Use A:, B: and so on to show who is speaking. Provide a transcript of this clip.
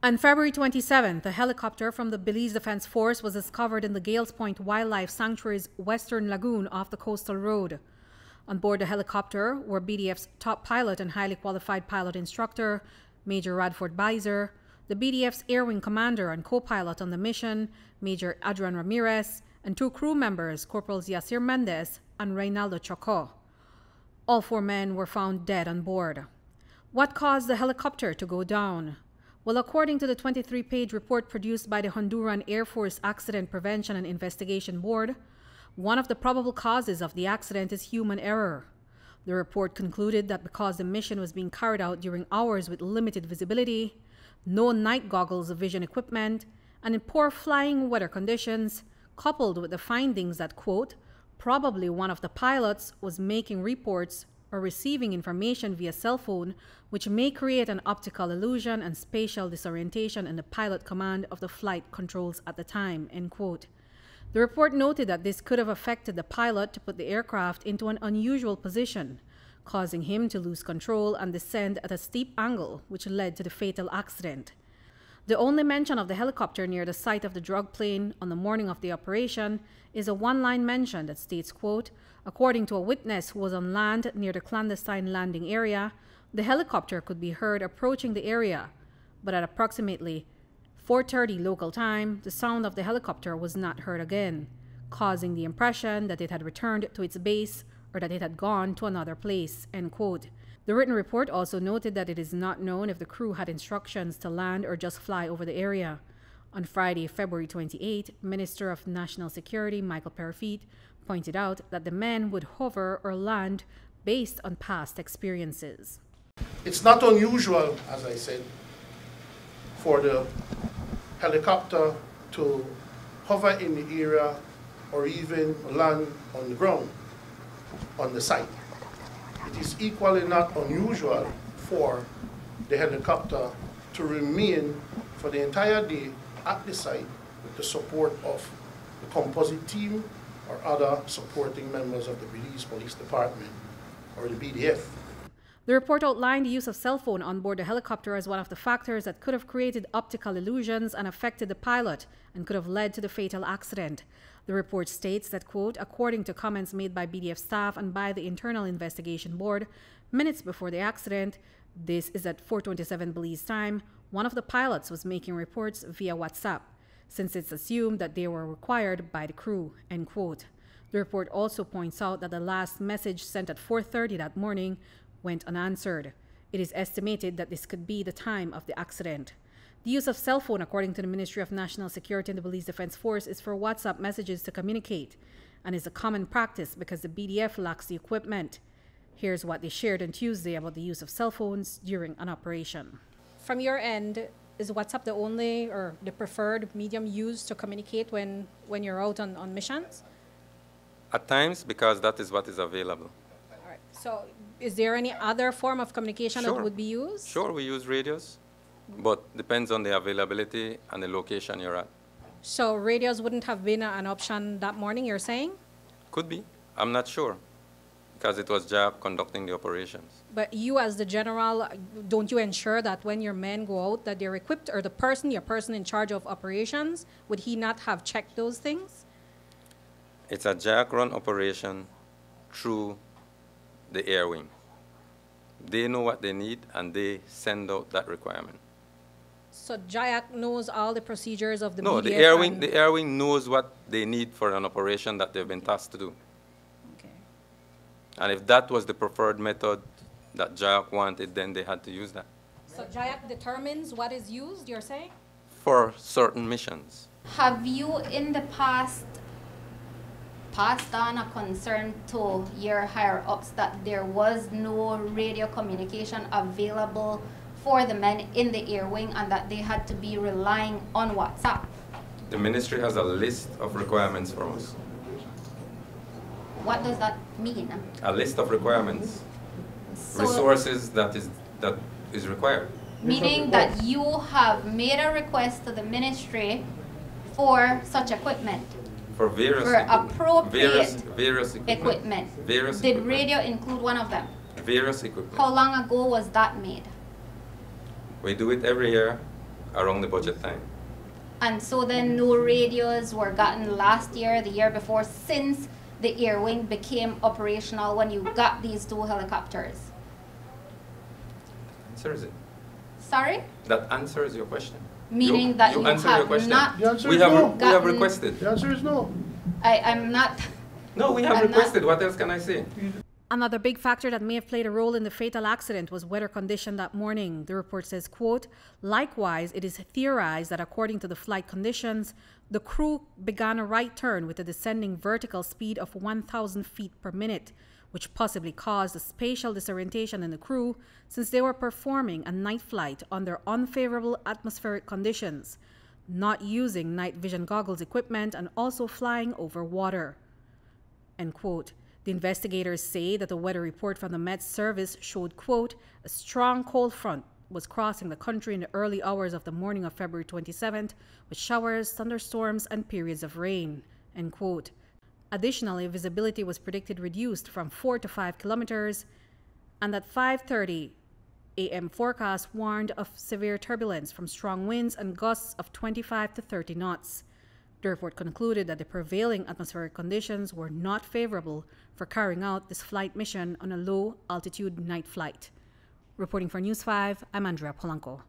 A: On February 27th, a helicopter from the Belize Defense Force was discovered in the Gales Point Wildlife Sanctuary's western lagoon off the coastal road. On board the helicopter were B.D.F's top pilot and highly qualified pilot instructor, Major Radford Beiser, the B.D.F's Air Wing commander and co-pilot on the mission, Major Adrian Ramirez, and two crew members, Corporals Yasir Mendez and Reynaldo Choco. All four men were found dead on board. What caused the helicopter to go down? Well, according to the 23-page report produced by the Honduran Air Force Accident Prevention and Investigation Board, one of the probable causes of the accident is human error. The report concluded that because the mission was being carried out during hours with limited visibility, no night goggles of vision equipment, and in poor flying weather conditions, coupled with the findings that, quote, probably one of the pilots was making reports or receiving information via cell phone, which may create an optical illusion and spatial disorientation in the pilot command of the flight controls at the time, end quote. The report noted that this could have affected the pilot to put the aircraft into an unusual position, causing him to lose control and descend at a steep angle, which led to the fatal accident. The only mention of the helicopter near the site of the drug plane on the morning of the operation is a one-line mention that states, quote, according to a witness who was on land near the clandestine landing area, the helicopter could be heard approaching the area, but at approximately 4:30 local time, the sound of the helicopter was not heard again, causing the impression that it had returned to its base or that it had gone to another place, end quote. The written report also noted that it is not known if the crew had instructions to land or just fly over the area. On Friday, February 28, Minister of National Security Michael Perrafit pointed out that the men would hover or land based on past experiences.
B: It's not unusual, as I said, for the helicopter to hover in the area or even land on the ground, on the site. It is equally not unusual for the helicopter to remain for the entire day at the site with the support of the composite team or other supporting members of the Belize Police Department or the B.D.F.
A: The report outlined the use of cell phone on board the helicopter as one of the factors that could have created optical illusions and affected the pilot and could have led to the fatal accident. The report states that, quote, according to comments made by B.D.F staff and by the Internal Investigation Board, minutes before the accident, this is at 4:27 Belize time, one of the pilots was making reports via WhatsApp, since it's assumed that they were required by the crew, end quote. The report also points out that the last message sent at 4:30 that morning went unanswered. It is estimated that this could be the time of the accident. The use of cell phone, according to the Ministry of National Security and the Belize Defense Force, is for WhatsApp messages to communicate and is a common practice because the B.D.F lacks the equipment. Here's what they shared on Tuesday about the use of cell phones during an operation. From your end, is WhatsApp the only or the preferred medium used to communicate when you're out on missions?
C: At times, because that is what is available.
A: All right. So is there any other form of communication that would be used?
C: Sure, we use radios, but depends on the availability and the location you're at.
A: So radios wouldn't have been an option that morning, you're saying?
C: Could be. I'm not sure, because it was JAP conducting the operations.
A: But you as the general, don't you ensure that when your men go out that they're equipped, or your person in charge of operations, would he not have checked those things?
C: It's a JAC-run operation through the air wing. They know what they need and they send out that requirement.
A: So JAC knows all the procedures of the
C: No,
A: BDF
C: the air wing knows what they need for an operation that they've been tasked to do.
A: Okay.
C: And if that was the preferred method that JAC wanted, then they had to use that.
A: So JAC determines what is used, you're saying?
C: For certain missions.
D: Have you in the past passed on a concern to your higher-ups that there was no radio communication available for the men in the air wing and that they had to be relying on WhatsApp?
C: The ministry has a list of requirements for us.
D: What does that mean?
C: A list of requirements,
D: So,
C: resources that is required.
D: meaning that you have made a request to the ministry for such equipment?
C: For various
D: For appropriate
C: various
D: equipment.
C: Various
D: Did
C: equipment.
D: radio include one of them?
C: Various equipment.
D: How long ago was that made?
C: We do it every year around the budget time.
D: And so then no radios were gotten last year, the year before, since the air wing became operational when you got these 2 helicopters?
C: Answers it.
D: Sorry?
C: That answers your question.
D: Meaning that you
C: answer your
D: have
C: question.
D: not...
B: The answer
C: We
B: is
C: have,
B: no.
C: we have requested.
B: The answer is no.
D: I'm not...
C: No, we have
D: I'm not-
C: requested. What else can I say?
A: Another big factor that may have played a role in the fatal accident was weather condition that morning. The report says, quote, likewise, it is theorized that according to the flight conditions, the crew began a right turn with a descending vertical speed of 1,000 feet per minute, which possibly caused a spatial disorientation in the crew since they were performing a night flight under unfavorable atmospheric conditions, not using night vision goggles equipment, and also flying over water. End quote. The investigators say that the weather report from the Met Service showed, quote, a strong cold front was crossing the country in the early hours of the morning of February 27th with showers, thunderstorms, and periods of rain, end quote. Additionally, visibility was predicted reduced from 4 to 5 kilometers, and at 5:30 a.m. forecast warned of severe turbulence from strong winds and gusts of 25 to 30 knots. The report concluded that the prevailing atmospheric conditions were not favorable for carrying out this flight mission on a low-altitude night flight. Reporting for News 5, I'm Andrea Polanco.